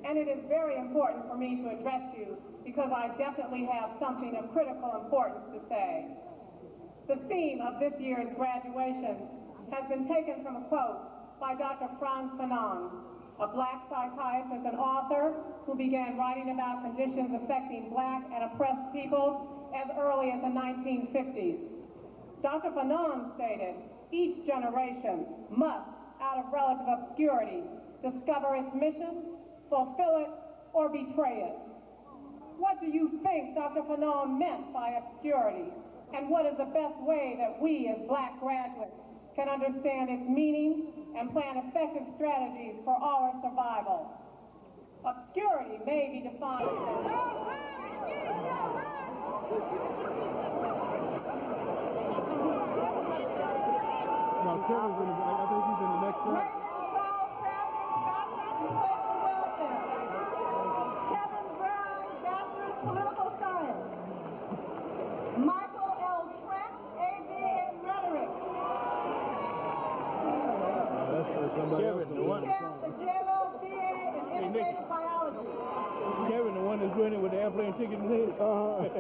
and it is very important for me to address you because I definitely have something of critical importance to say. The theme of this year's graduation has been taken from a quote by Dr. Frantz Fanon, a Black psychiatrist and author who began writing about conditions affecting Black and oppressed peoples as early as the 1950s. Dr. Fanon stated, each generation must, out of relative obscurity, discover its mission, fulfill it, or betray it. What do you think Dr. Fanon meant by obscurity? And what is the best way that we as Black graduates can understand its meaning and plan effective strategies for our survival? Obscurity may be defined as... No, Kevin's in the, I think he's in the next set. Kevin Brown, Bachelor's Political Science. Michael L. Trent, AB in Rhetoric. Kevin, the one. J.Lo, BA in Integrated Biology. Kevin, the one that's doing it with the airplane ticket in his head.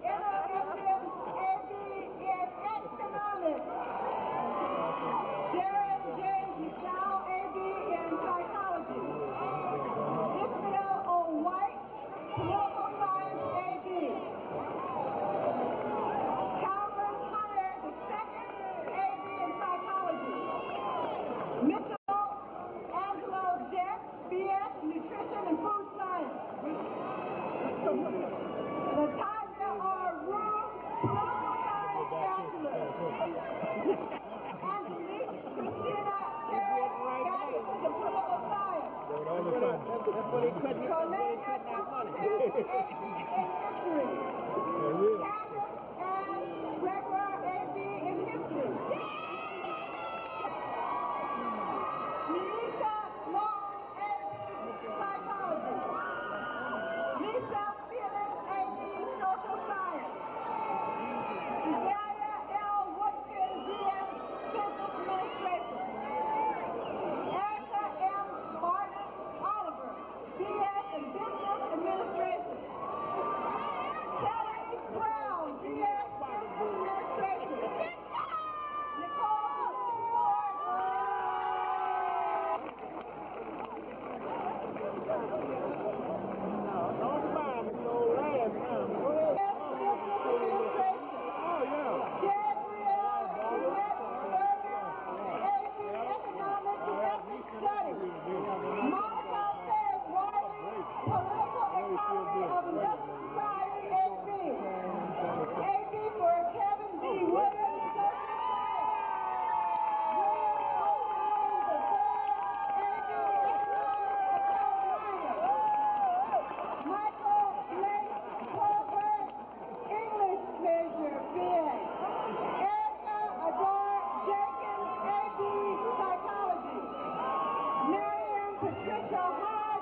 Emma Efton, AB in Economics. Darren James McDowell, AB in Psychology. Ishmael O. White, Political Science, AB. Calvers Hunter II, Angelique Christina Terry, Bachelor's of Political Science. Charlene Templeton, AP in History. Candace Ann Gregoire, AP in History. Lisa Long, AP Psychology. Lisa Felix, AP Social Science. Delia L. Woodson, BS Business Administration. Erica M. Martin Oliver, BS in Business Administration. Kelly Brown, BS Business Administration. Nicole Ford. Patricia High,